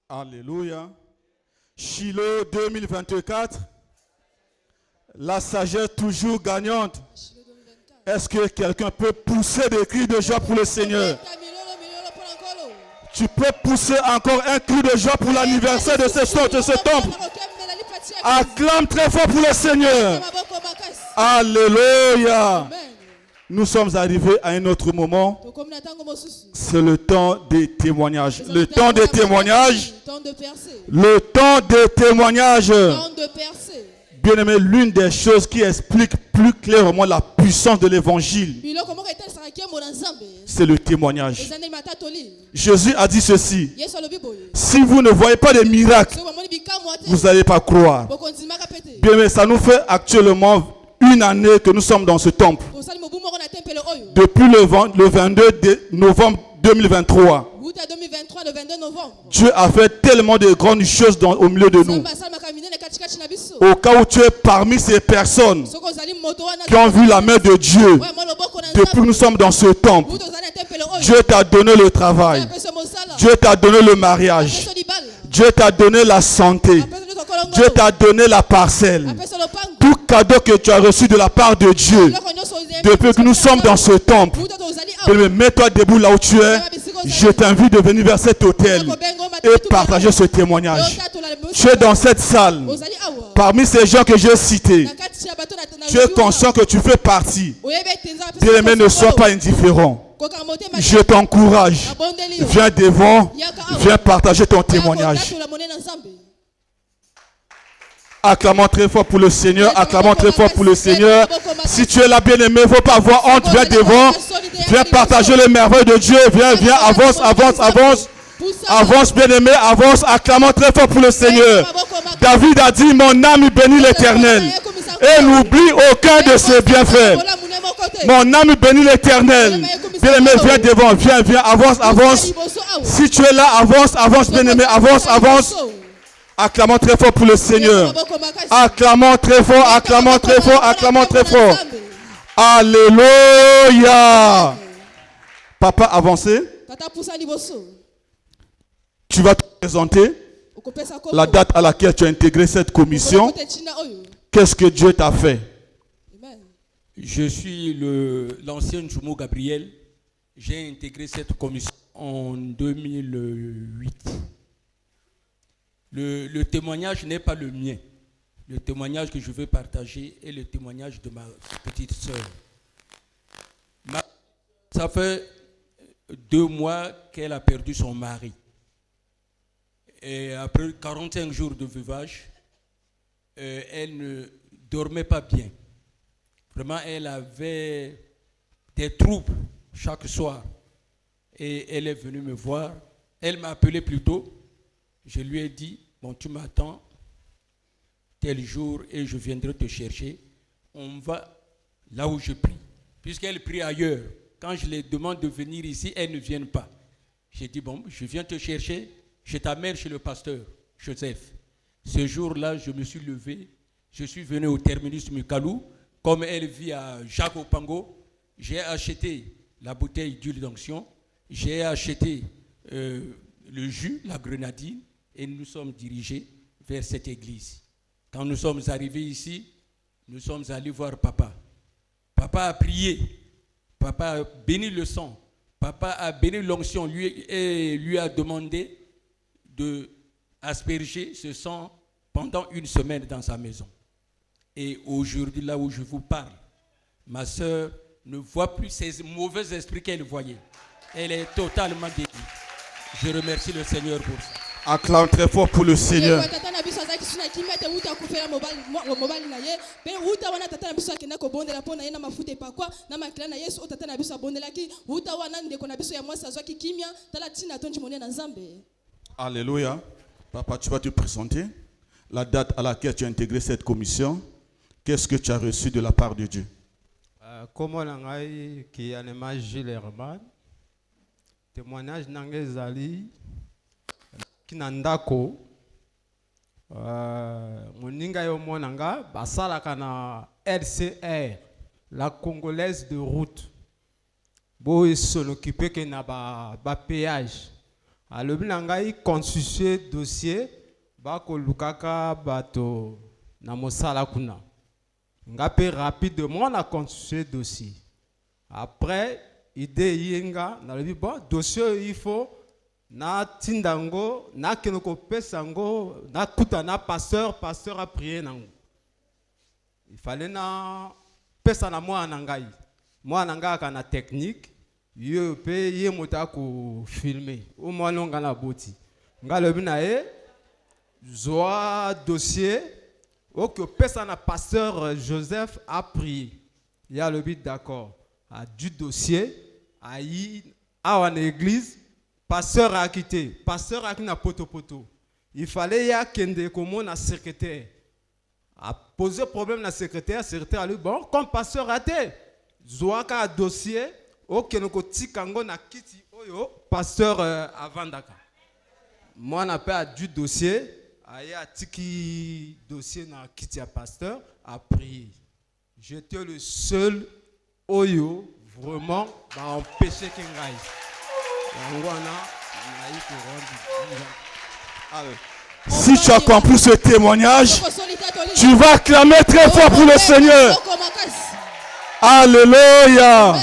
Alléluia. Shiloh 2024. La sagesse toujours gagnante. Est-ce que quelqu'un peut pousser des cris de joie pour le Seigneur? Tu peux pousser encore un cri de joie pour l'anniversaire de ce temple. Acclame très fort pour le Seigneur. Alléluia. Nous sommes arrivés à un autre moment. C'est le temps des témoignages. Le temps des témoignages. Le temps des témoignages. Bien-aimé, l'une des choses qui explique plus clairement la puissance de l'évangile, c'est le témoignage. Jésus a dit ceci: si vous ne voyez pas de miracles, vous n'allez pas croire. Bien-aimé, ça nous fait actuellement une année que nous sommes dans ce temple. Depuis le 22 novembre 2023. Dieu a fait tellement de grandes choses au milieu de nous. Au cas où tu es parmi ces personnes qui ont vu la main de Dieu depuis que nous sommes dans ce temple, Dieu t'a donné le travail, Dieu t'a donné le mariage, Dieu t'a donné la santé, Dieu t'a donné la parcelle. Tout cadeau que tu as reçu de la part de Dieu depuis que nous sommes dans ce temple, mets-toi debout là où tu es. Je t'invite de venir vers cet hôtel et partager ce témoignage. Tu es dans cette salle. Parmi ces gens que j'ai cités, tu es conscient que tu fais partie. Bien-aimé, ne sois pas indifférent. Je t'encourage. Viens devant. Viens partager ton témoignage. Acclamons très fort pour le Seigneur. Acclamons très fort pour le Seigneur. Si tu es là, bien-aimé, il ne faut pas avoir honte. Viens devant. Viens partager les merveilles de Dieu. Viens, avance, avance, avance. Avance, bien-aimé, avance. Acclamons très fort pour le Seigneur. David a dit: mon âme bénit l'Éternel et n'oublie aucun de ses bienfaits. Mon âme bénit l'Éternel. Bien-aimé, viens devant. Viens, avance, avance. Si tu es là, avance, avance, bien-aimé, avance, avance. Acclamons très fort pour le Seigneur. Acclamons très fort, acclamons très fort, acclamons très fort. Alléluia. Papa, avancez. Tu vas te présenter la date à laquelle tu as intégré cette commission. Qu'est-ce que Dieu t'a fait? Je suis l'ancien Njumo Gabriel. J'ai intégré cette commission en 2008. Le témoignage n'est pas le mien. Le témoignage que je veux partager est le témoignage de ma petite sœur. Ça fait 2 mois qu'elle a perdu son mari. Et après 45 jours de veuvage, elle ne dormait pas bien. Vraiment, elle avait des troubles chaque soir. Et elle est venue me voir. Elle m'a appelé plus tôt. Je lui ai dit: bon, tu m'attends tel jour et je viendrai te chercher. On va là où je prie. Puisqu'elle prie ailleurs, quand je les demande de venir ici, elles ne viennent pas. J'ai dit: bon, je viens te chercher. Je t'amène chez le pasteur Joseph. Ce jour-là, je me suis levé. Je suis venu au terminus Mukalou. Comme elle vit à Jacques Opango, j'ai acheté la bouteille d'huile d'onction. J'ai acheté le jus, la grenadine. Et nous sommes dirigés vers cette église. Quand nous sommes arrivés ici, nous sommes allés voir papa. Papa a prié. Papa a béni le sang. Papa a béni l'onction et lui a demandé de asperger ce sang pendant 1 semaine dans sa maison. Et aujourd'hui, là où je vous parle, ma soeur ne voit plus ces mauvais esprits qu'elle voyait. Elle est totalement guérie. Je remercie le Seigneur pour ça. Acclame très fort pour le Seigneur. Alléluia. Papa, tu vas te présenter la date à laquelle tu as intégré cette commission. Qu'est-ce que tu as reçu de la part de Dieu? Comment nangai qui anima Gilles Herman, témoignage nangai zali kinandako moninga yo monanga basala kana RCR, la congolaise de route. Bo s'en occuper que na ba péage alobi na ngai constituer dossier bakolukaka bato na mosala kuna. Nga pe rapidement na constituer dossier. Après idée yenga na lobi bon dossier il faut na tindango na kenoko pesango na kuta na pasteur a prié nango. Il fallait na pesa na moi nangai. Moi nanga kana technique yo pe ye mota ko filmer. O moi longa na boti. Nga lobi na e zoa dossier que pesa na pasteur Joseph a prié. Il y a le but d'accord. A du dossier a en église pasteur a quitté na poto. Il fallait ya kende comme na secrétaire. A posé problème na secrétaire a dit bon comme pasteur a été zoaka dossier que no tikango na kiti oyo pasteur avandaka. Moi n'a pas du dossier aya tiki dossier na kiti ya pasteur a prié. J'étais le seul oyo vraiment va empêcher Kengai. Si tu as compris ce témoignage, tu vas acclamer très fort pour le Seigneur. Alléluia.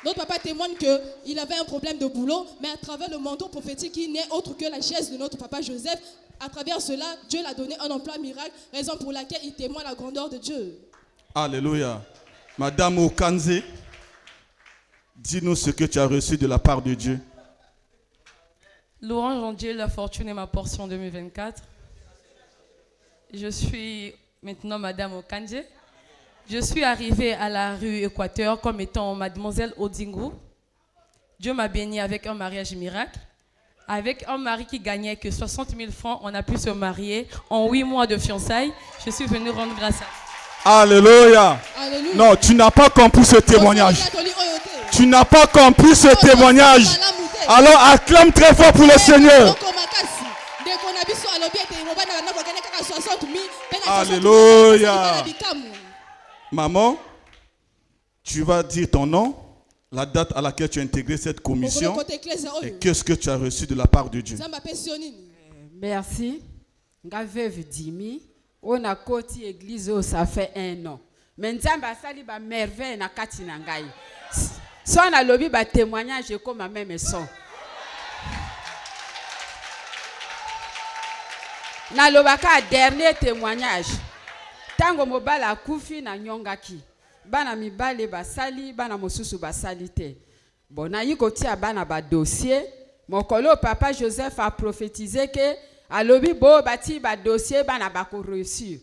Notre papa témoigne qu'il avait un problème de boulot, mais à travers le manteau prophétique, il n'est autre que la chaise de notre papa Joseph. À travers cela, Dieu l'a donné un emploi miracle, raison pour laquelle il témoigne la grandeur de Dieu. Alléluia. Madame Okanze, dis-nous ce que tu as reçu de la part de Dieu. Louange en Dieu, la fortune est ma portion 2024. Je suis maintenant Madame Okanze. Je suis arrivée à la rue Équateur comme étant Mademoiselle Odingo. Dieu m'a bénie avec un mariage miracle. Avec un mari qui gagnait que 60 000 francs, on a pu se marier en 8 mois de fiançailles. Je suis venue rendre grâce à Alléluia. Alléluia. Non, tu n'as pas compris ce témoignage. Tu n'as pas compris ce témoignage. Alors acclame très fort pour le Seigneur. Alléluia. Maman, tu vas dire ton nom, la date à laquelle tu as intégré cette commission et qu'est-ce que tu as reçu de la part de Dieu. Merci. Nga veuve Dimi, on a côté église ça fait 1 an. Mais nzamba sali ba merveille na kati na ngai. So na lobi ba témoignage comme ma même son. Na lobaka dernier témoignage. Tango mobala kufi na nyongaki. Bana mibale basali, bana mosusu basali te. Bon na yikotia bana ba dossier. Mokolo papa Joseph a prophétisé que alobi bo bati ba dossier bana ba ko reçu.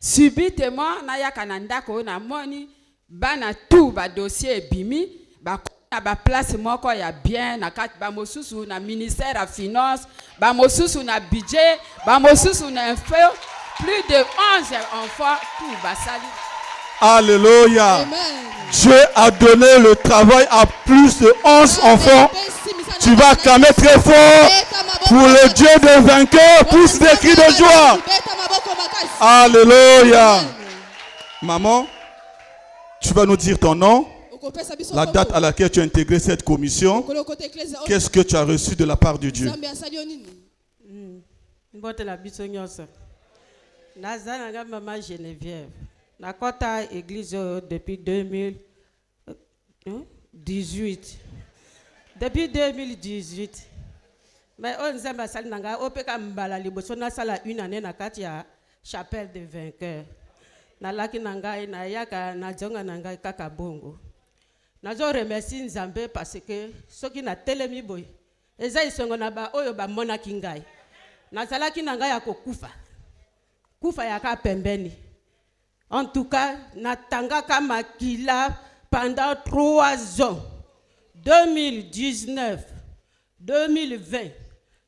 Subitement na yakana ndako na moni bana tout ba dossier bimi ba na ba place moko ya bien na kati ba mosusu na ministère à finance, ba mosusu na budget, ba mosusu na info. Plus de 11 enfants, tout basali. Alléluia. Amen. Dieu a donné le travail à plus de 11 enfants. Tu vas acclamer très fort pour le Dieu des vainqueurs, pousse des cris de joie. Alléluia. Maman, tu vas nous dire ton nom, la date à laquelle tu as intégré cette commission. Qu'est-ce que tu as reçu de la part de Dieu? Nazana maman Geneviève. Na kota église depuis 2018. Depuis 2018. Mais on zamba sali nanga opeka mbala liboso na sala une année na kati ya chapelle des vainqueurs. Na laki nanga na yaka na jonga nanga kaka bongo. Nazo remercie Nzambe parce que soki na telemi boy. Eza isongo na ba oyo ba mona kingai. Na salaki nanga ya kokufa. Kufa yaka pembeni. En tout cas, natangaka makila pendant 3 ans. 2019, 2020,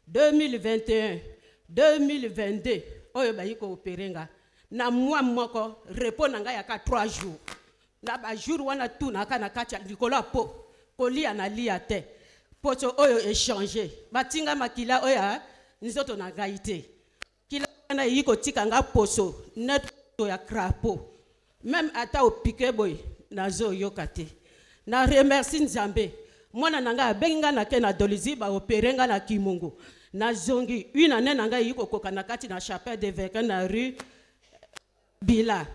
2021, 2022. Oyo ba yiko operenga. Na mwa moko reponanga yaka 3 jours. Na ba jour wana tu na kana kacha likola po. Kolia na lia te. Poto oyo échanger. Batinga makila oya nzoto na gaite. Na yiko tikanga poso net ya crapaud même ata au piqué boy nazo yokate na remercie Nzambe mwana nanga abenga na ke na dolizi ba operenga na Kimungu. Na zongi une année nanga yiko koka na kati na chapelle de Vainqueurs na rue Bila.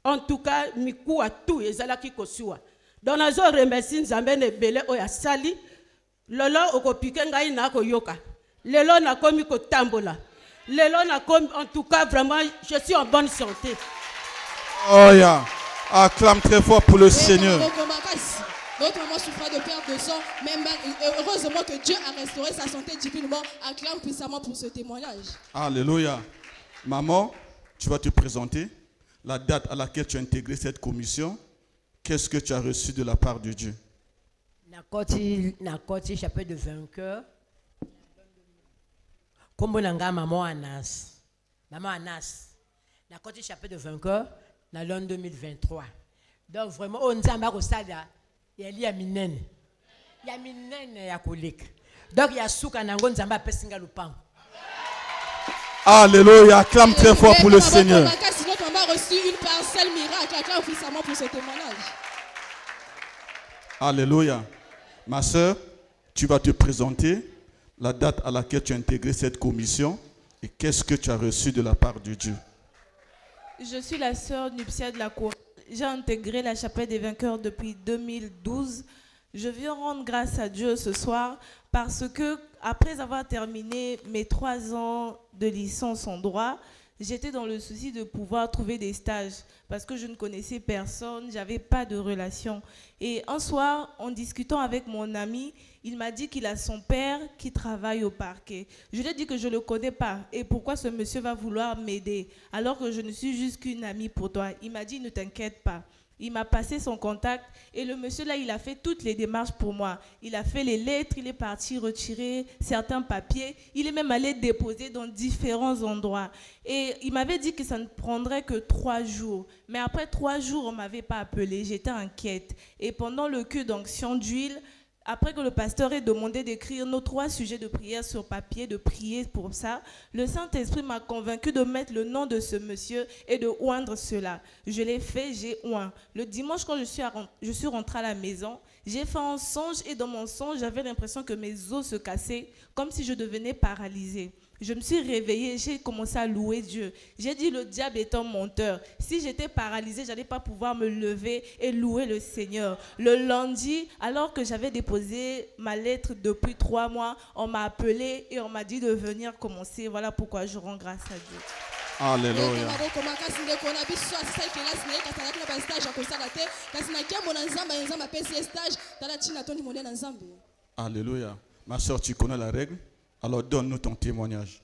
En tout cas, miku a tout ezalaki kosua. Donc nazo remercie Nzambe ne belé oya sali. Lolo okopike ngai na koyoka. Lelo na komi ko tambola. Lelo na komi, en tout cas vraiment je suis en bonne santé. Oh yeah. Acclame très fort pour le Seigneur. Notre maman souffrait de perte de sang, mais heureusement que Dieu a restauré sa santé divinement. Acclame puissamment pour ce témoignage. Alléluia. Maman, tu vas te présenter la date à laquelle tu as intégré cette commission. Qu'est-ce que tu as reçu de la part de Dieu? Nakoti chapelle de Vainqueurs. Comme nanga maman Anas. Maman Anas. Nakoti chapelle de Vainqueurs dans l'an 2023. Donc vraiment on nzamba ko sada ya li ya minene. Ya minene ya koleka. Donc ya suka nango nzamba pesinga lupango. Alléluia, acclame très fort pour le Seigneur. Notre maman a reçu une parcelle miracle. Acclame puissamment pour ce témoignage. Alléluia. Ma soeur, tu vas te présenter la date à laquelle tu as intégré cette commission et qu'est-ce que tu as reçu de la part de Dieu. Je suis la sœur Nuptia de la Cour. J'ai intégré la chapelle des Vainqueurs depuis 2012. Je viens rendre grâce à Dieu ce soir parce que après avoir terminé mes 3 ans de licence en droit, j'étais dans le souci de pouvoir trouver des stages parce que je ne connaissais personne, j'avais pas de relation. Et un soir, en discutant avec mon ami, il m'a dit qu'il a son père qui travaille au parquet. Je lui ai dit que je ne le connais pas et pourquoi ce monsieur va vouloir m'aider alors que je ne suis juste qu'une amie pour toi. Il m'a dit ne t'inquiète pas. Il m'a passé son contact et le monsieur là, il a fait toutes les démarches pour moi. Il a fait les lettres, il est parti retirer certains papiers. Il est même allé déposer dans différents endroits. Et il m'avait dit que ça ne prendrait que 3 jours. Mais après 3 jours, on ne m'avait pas appelé. J'étais inquiète. Et pendant le culte d'onction d'huile, après que le pasteur ait demandé d'écrire nos 3 sujets de prière sur papier, de prier pour ça, le Saint-Esprit m'a convaincu de mettre le nom de ce monsieur et de oindre cela. Je l'ai fait, j'ai oint. Le dimanche, quand je suis rentrée à la maison, j'ai fait un songe et dans mon songe, j'avais l'impression que mes os se cassaient, comme si je devenais paralysée. Je me suis réveillée, j'ai commencé à louer Dieu. J'ai dit, le diable est un menteur. Si j'étais paralysée, je n'allais pas pouvoir me lever et louer le Seigneur. Le lundi, alors que j'avais déposé ma lettre depuis 3 mois, on m'a appelé et on m'a dit de venir commencer. Voilà pourquoi je rends grâce à Dieu. Alléluia. Alléluia. Ma soeur, tu connais la règle? Alors donne-nous ton témoignage.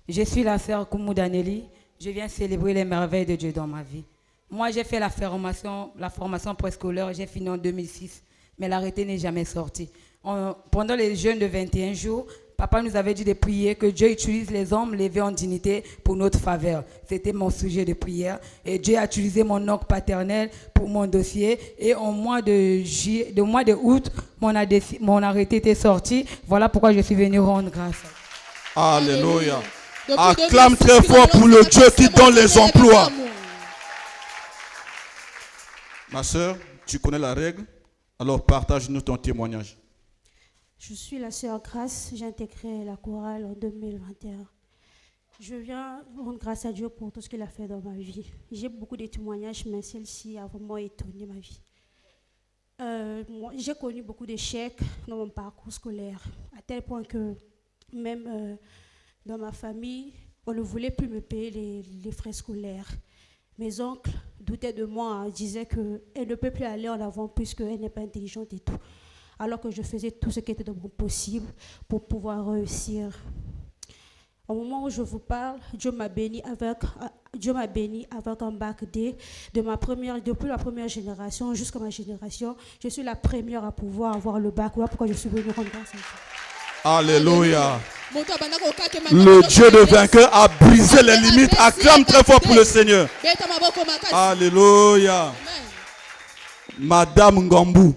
Je suis la sœur Koumou Daneli. Je viens célébrer les merveilles de Dieu dans ma vie. Moi, j'ai fait la formation préscolaire, j'ai fini en 2006, mais l'arrêté n'est jamais sorti. Pendant les jeûnes de 21 jours, papa nous avait dit de prier que Dieu utilise les hommes levés en dignité pour notre faveur. C'était mon sujet de prière. Et Dieu a utilisé mon oncle paternel pour mon dossier. Et au mois de août, mon arrêté était sorti. Voilà pourquoi je suis venu rendre grâce. Alléluia. Acclame très fort pour le Dieu qui donne les emplois. Ma soeur, tu connais la règle? Alors partage-nous ton témoignage. Je suis la sœur Grâce, j'ai intégré la chorale en 2021. Je viens rendre grâce à Dieu pour tout ce qu'il a fait dans ma vie. J'ai beaucoup de témoignages, mais celle-ci a vraiment étonné ma vie. J'ai connu beaucoup d'échecs dans mon parcours scolaire, à tel point que même dans ma famille, on ne voulait plus me payer les frais scolaires. Mes oncles doutaient de moi, disaient qu'elle ne peut plus aller en avant puisqu'elle n'est pas intelligente et tout. Alors que je faisais tout ce qui était de mon possible pour pouvoir réussir. Au moment où je vous parle, Dieu m'a béni avec un bac D depuis la première génération jusqu'à ma génération. Je suis la première à pouvoir avoir le bac. Voilà pourquoi je suis venue rendre grâce à Dieu. Alléluia. Le Dieu de vainqueur a brisé les limites. Acclame très fort pour le Seigneur. Alléluia. Madame Ngambou,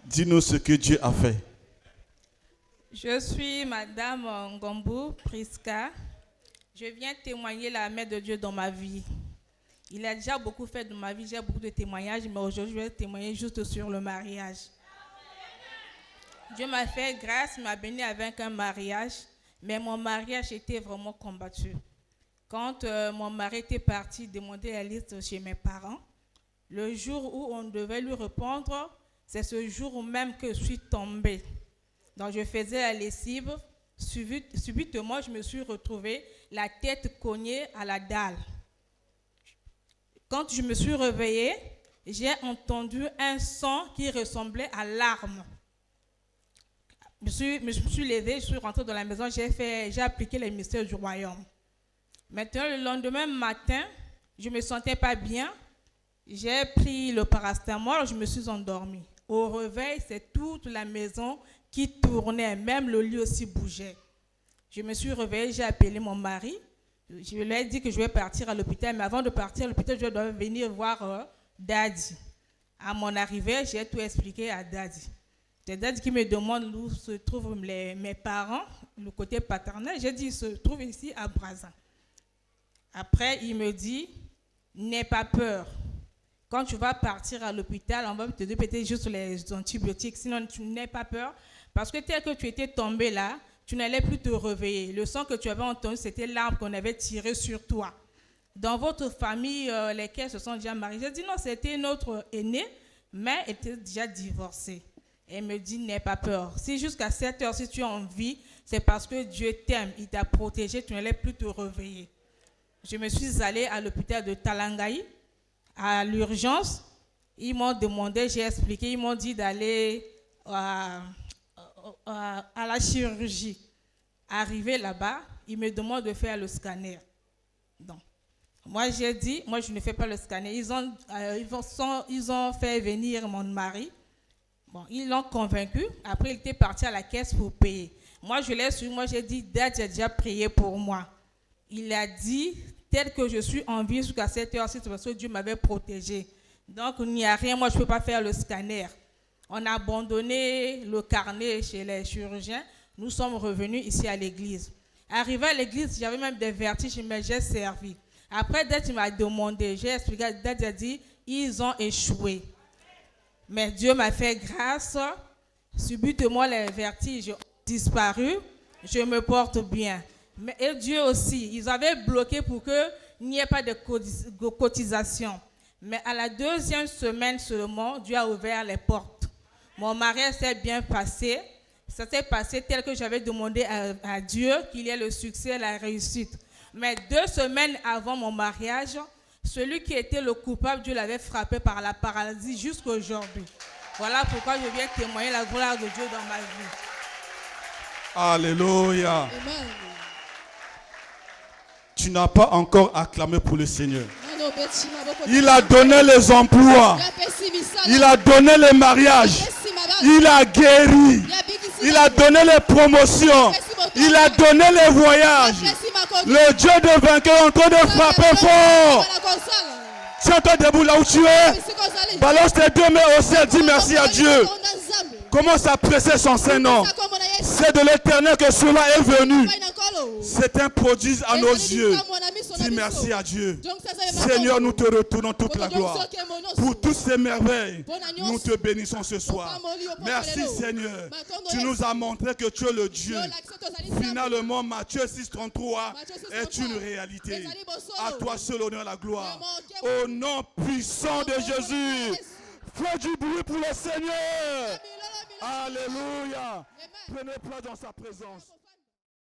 dis-nous ce que Dieu a fait. Je suis Madame Ngambou Priska. Je viens témoigner la main de Dieu dans ma vie. Il a déjà beaucoup fait de ma vie, j'ai beaucoup de témoignages, mais aujourd'hui, je vais témoigner juste sur le mariage. Dieu m'a fait grâce, m'a béni avec un mariage, mais mon mariage était vraiment combattu. Quand mon mari était parti demander la liste chez mes parents, le jour où on devait lui répondre, c'est ce jour même que je suis tombée. Donc je faisais la lessive, subitement je me suis retrouvée la tête cognée à la dalle. Quand je me suis réveillée, j'ai entendu un son qui ressemblait à larmes. Je me suis levée, je suis rentrée dans la maison, j'ai appliqué les mystères du royaume. Maintenant, le lendemain matin, je ne me sentais pas bien. J'ai pris le paracétamol, je me suis endormie. Au réveil, c'est toute la maison qui tournait, même le lit aussi bougeait. Je me suis réveillée, j'ai appelé mon mari. Je lui ai dit que je vais partir à l'hôpital, mais avant de partir à l'hôpital, je dois venir voir Daddy. À mon arrivée, j'ai tout expliqué à Daddy. C'est Daddy qui me demande où se trouvent mes parents, le côté paternel. J'ai dit, ils se trouvent ici à Brazza. Après, il me dit, n'aie pas peur. Quand tu vas partir à l'hôpital, on va te donner peut-être juste les antibiotiques, sinon tu n'aie pas peur. Parce que tel que tu étais tombé là, tu n'allais plus te réveiller. Le son que tu avais entendu, c'était l'arme qu'on avait tiré sur toi. Dans votre famille, lesquels se sont déjà mariés? J'ai dit non, c'était notre aîné, mais elle était déjà divorcée. Elle me dit, n'aie pas peur. Si jusqu'à 7 heures, si tu es en vie, c'est parce que Dieu t'aime, il t'a protégé, tu n'allais plus te réveiller. Je me suis allée à l'hôpital de Talangaï, à l'urgence. Ils m'ont demandé, j'ai expliqué, ils m'ont dit d'aller à la chirurgie. Arrivé là-bas, ils me demandent de faire le scanner. Donc, moi, j'ai dit, moi, je ne fais pas le scanner. Ils ont fait venir mon mari. Bon, ils l'ont convaincu. Après, il était parti à la caisse pour payer. Moi, je l'ai su. Moi, j'ai dit, Dad, j'ai déjà prié pour moi. Il a dit, tel que je suis en vie jusqu'à 7 heures, c'est parce que Dieu m'avait protégé. Donc, il n'y a rien. Moi, je ne peux pas faire le scanner. On a abandonné le carnet chez les chirurgiens. Nous sommes revenus ici à l'église. Arrivé à l'église, j'avais même des vertiges, mais j'ai servi. Après, Dad, il m'a demandé, j'ai expliqué, Dad a dit, ils ont échoué. Mais Dieu m'a fait grâce. Subitement, les vertiges ont disparu. Je me porte bien. Mais et Dieu aussi, ils avaient bloqué pour qu'il n'y ait pas de cotisation. Mais à la 2e semaine seulement, Dieu a ouvert les portes. Mon mariage s'est bien passé. Ça s'est passé tel que j'avais demandé à Dieu qu'il y ait le succès et la réussite. Mais 2 semaines avant mon mariage, celui qui était le coupable, Dieu l'avait frappé par la paralysie jusqu'à aujourd'hui. Voilà pourquoi je viens témoigner la gloire de Dieu dans ma vie. Alléluia. Amen. Tu n'as pas encore acclamé pour le Seigneur. Il a donné les emplois. Il a donné les mariages. Il a guéri. Il a donné les promotions. Il a donné les voyages. Le Dieu de vainqueur est en train de frapper fort. Tiens-toi debout là où tu es. Balance tes 2 mains au ciel. Dis merci à Dieu. Commence à presser son Saint-Nom. C'est de l'Éternel que cela est venu. C'est un prodige à nos yeux. Dis merci à Dieu. Seigneur, nous te retournons toute la gloire. Pour toutes ces merveilles, nous te bénissons ce soir. Merci Seigneur. Tu nous as montré que tu es le Dieu. Finalement, Matthieu 6,33 est une réalité. À toi seul honneur et la gloire. Au nom puissant de Jésus. Fais du bruit pour le Seigneur. Alléluia. Prenez place dans sa présence.